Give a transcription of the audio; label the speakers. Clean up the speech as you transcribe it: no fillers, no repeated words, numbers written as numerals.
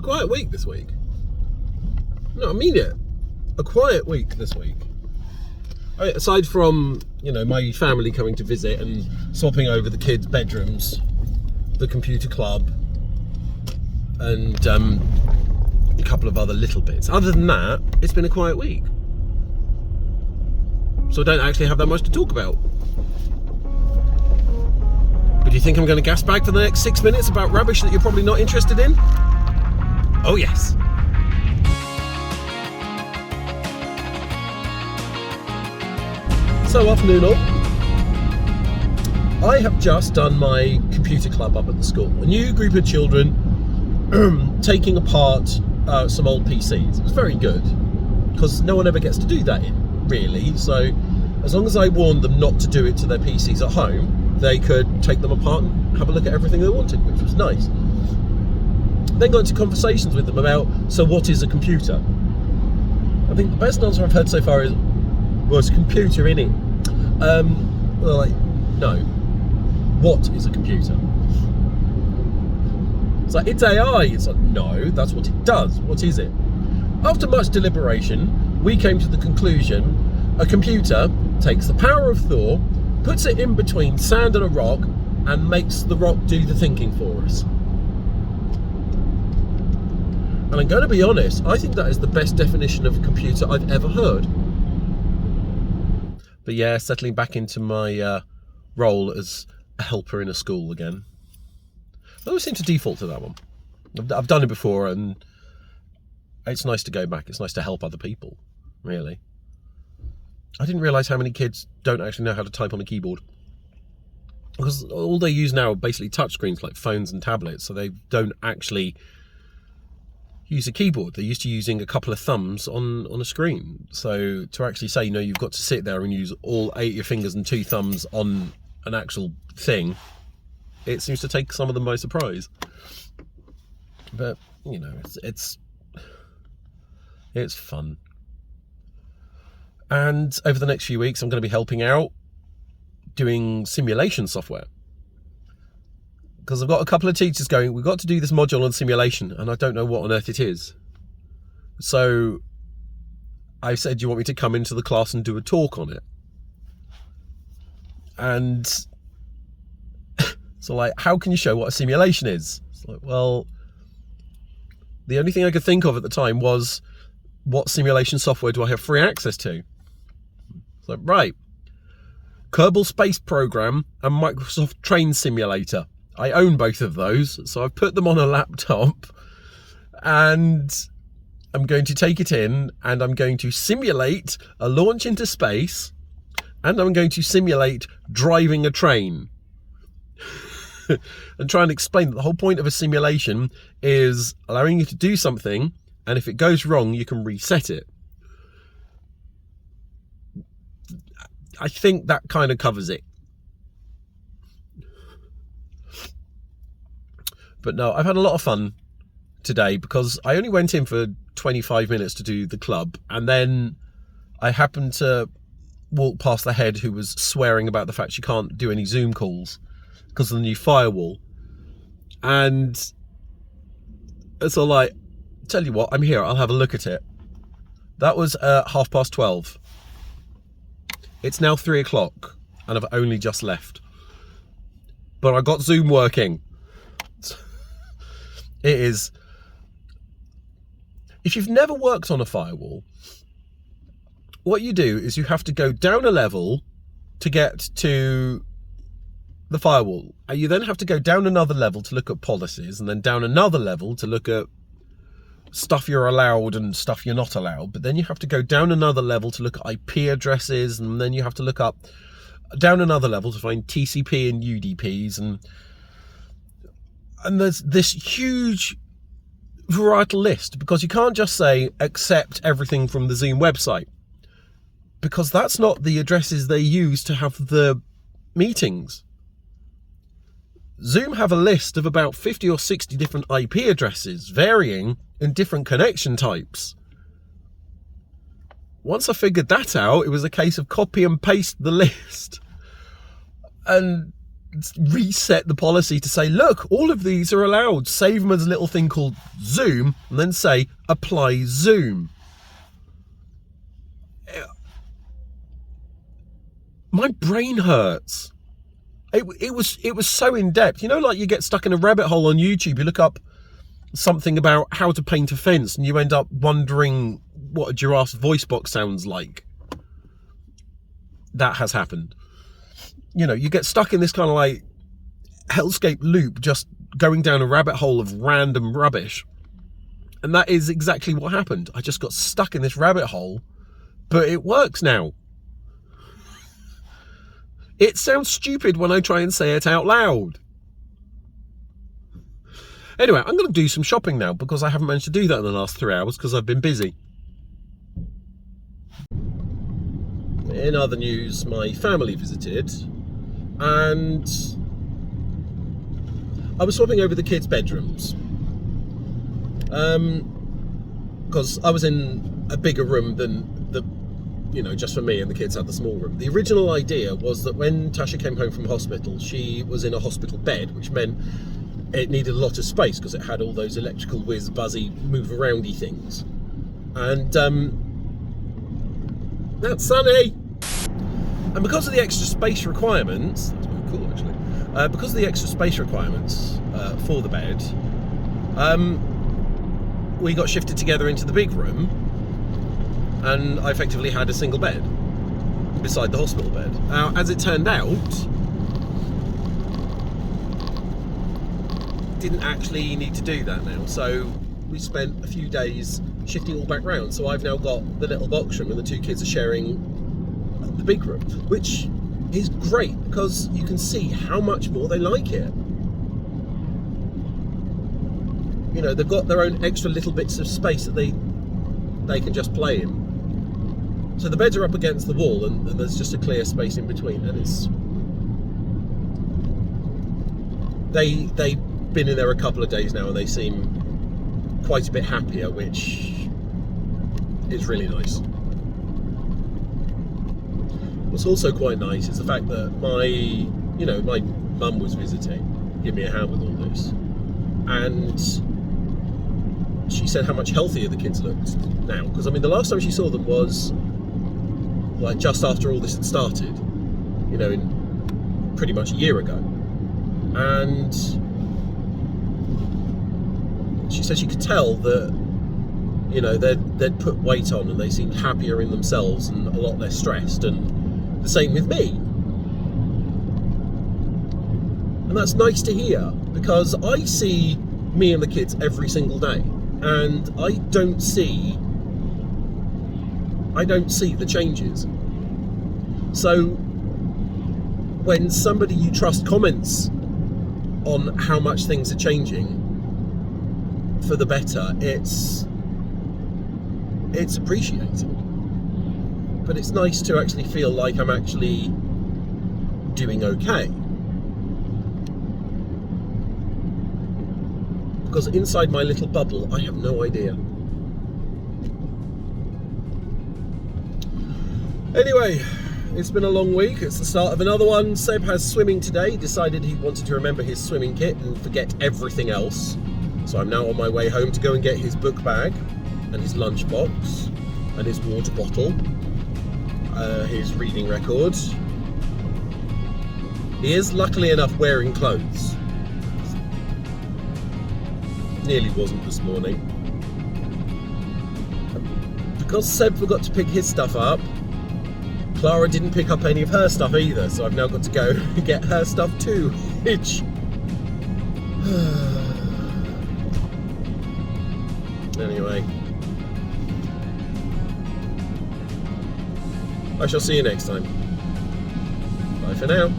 Speaker 1: quiet week this week. No, I mean it. A quiet week this week. Aside from, my family coming to visit and swapping over the kids' bedrooms, the computer club, and a couple of other little bits. Other than that, it's been a quiet week. So I don't actually have that much to talk about. But do you think I'm going to gas bag for the next 6 minutes about rubbish that you're probably not interested in? Oh yes. So afternoon all. I have just done my computer club up at the school. A new group of children taking apart some old PCs. It was very good because no one ever gets to do that really. So as long as I warned them not to do it to their PCs at home, they could take them apart and have a look at everything they wanted, which was nice. Then got into conversations with them about, so what is a computer? I think the best answer I've heard so far is, well, it's a computer, innit? Well, like, no. What is a computer? It's like, it's AI. It's like, no, that's what it does. What is it? After much deliberation, we came to the conclusion, a computer takes the power of thought, puts it in between sand and a rock, and makes the rock do the thinking for us. And I'm going to be honest, I think that is the best definition of a computer I've ever heard. But yeah, settling back into my role as a helper in a school again. I always seem to default to that one. I've done it before, and it's nice to go back. It's nice to help other people, really. I didn't realise how many kids don't actually know how to type on a keyboard. Because all they use now are basically touchscreens like phones and tablets, so they don't actually use a keyboard. They're used to using a couple of thumbs on a screen. So to actually say, you've got to sit there and use all 8 of your fingers and 2 thumbs on an actual thing, it seems to take some of them by surprise. But, it's fun. And over the next few weeks, I'm going to be helping out doing simulation software. Because I've got a couple of teachers going, we've got to do this module on simulation, and I don't know what on earth it is. So I said, do you want me to come into the class and do a talk on it? And so how can you show what a simulation is? It's like, well, the only thing I could think of at the time was, what simulation software do I have free access to? So, right, Kerbal Space Program and Microsoft Train Simulator. I own both of those, so I've put them on a laptop, and I'm going to take it in, and I'm going to simulate a launch into space, and I'm going to simulate driving a train. And try and explain that the whole point of a simulation is allowing you to do something, and if it goes wrong, you can reset it. I think that kind of covers it. But no, I've had a lot of fun today because I only went in for 25 minutes to do the club, and then I happened to walk past the head who was swearing about the fact she can't do any Zoom calls because of the new firewall. And so tell you what, I'm here, I'll have a look at it. That was 12:30. It's now 3 o'clock and I've only just left. But I got Zoom working. It is... If you've never worked on a firewall, what you do is you have to go down a level to get to the firewall. And you then have to go down another level to look at policies, and then down another level to look at stuff you're allowed and stuff you're not allowed. But then you have to go down another level to look at IP addresses, and then you have to look up down another level to find TCP and UDPs, and there's this huge varietal list, because you can't just say accept everything from the Zoom website, because that's not the addresses they use to have the meetings. Zoom have a list of about 50 or 60 different IP addresses, varying in different connection types. Once I figured that out, it was a case of copy and paste the list. And reset the policy to say, look, all of these are allowed. Save them as a little thing called Zoom, and then say apply Zoom. My brain hurts. It was so in depth. You know, like you get stuck in a rabbit hole on YouTube. You look up something about how to paint a fence, and you end up wondering what a giraffe's voice box sounds like. That has happened. You know, you get stuck in this kind of like hellscape loop, just going down a rabbit hole of random rubbish. And that is exactly what happened. I just got stuck in this rabbit hole, but it works now. It sounds stupid when I try and say it out loud. Anyway, I'm going to do some shopping now because I haven't managed to do that in the last 3 hours because I've been busy. In other news, my family visited, and I was swapping over the kids' bedrooms because I was in a bigger room than just for me, and the kids had the small room. The original idea was that when Tasha came home from hospital, she was in a hospital bed, which meant it needed a lot of space because it had all those electrical whiz buzzy move aroundy things. And that's sunny. And because of the extra space requirements, that's quite cool actually, because of the extra space requirements for the bed, we got shifted together into the big room, and I effectively had a single bed beside the hospital bed. Now, as it turned out, didn't actually need to do that now, so we spent a few days shifting all back round. So I've now got the little box room, and the two kids are sharing the big room, which is great because you can see how much more they like it. You know, they've got their own extra little bits of space that they can just play in. So the beds are up against the wall, and there's just a clear space in between, and they've been in there a couple of days now, and they seem quite a bit happier, which is really nice. What's also quite nice is the fact that my mum was visiting, give me a hand with all this, and she said how much healthier the kids looked now. Because I mean, the last time she saw them was like just after all this had started, in pretty much a year ago, and she said she could tell that they'd put weight on, and they seemed happier in themselves and a lot less stressed, and the same with me. And that's nice to hear, because I see me and the kids every single day, and I don't see the changes. So when somebody you trust comments on how much things are changing for the better, it's appreciated. But it's nice to actually feel like I'm actually doing okay. Because inside my little bubble, I have no idea. Anyway, it's been a long week. It's the start of another one. Seb has swimming today. He decided he wanted to remember his swimming kit and forget everything else. So I'm now on my way home to go and get his book bag and his lunchbox and his water bottle, his reading record. He is luckily enough wearing clothes. Nearly wasn't this morning. Because Seb forgot to pick his stuff up, Clara didn't pick up any of her stuff either, so I've now got to go get her stuff too, which... Anyway, I shall see you next time. Bye for now.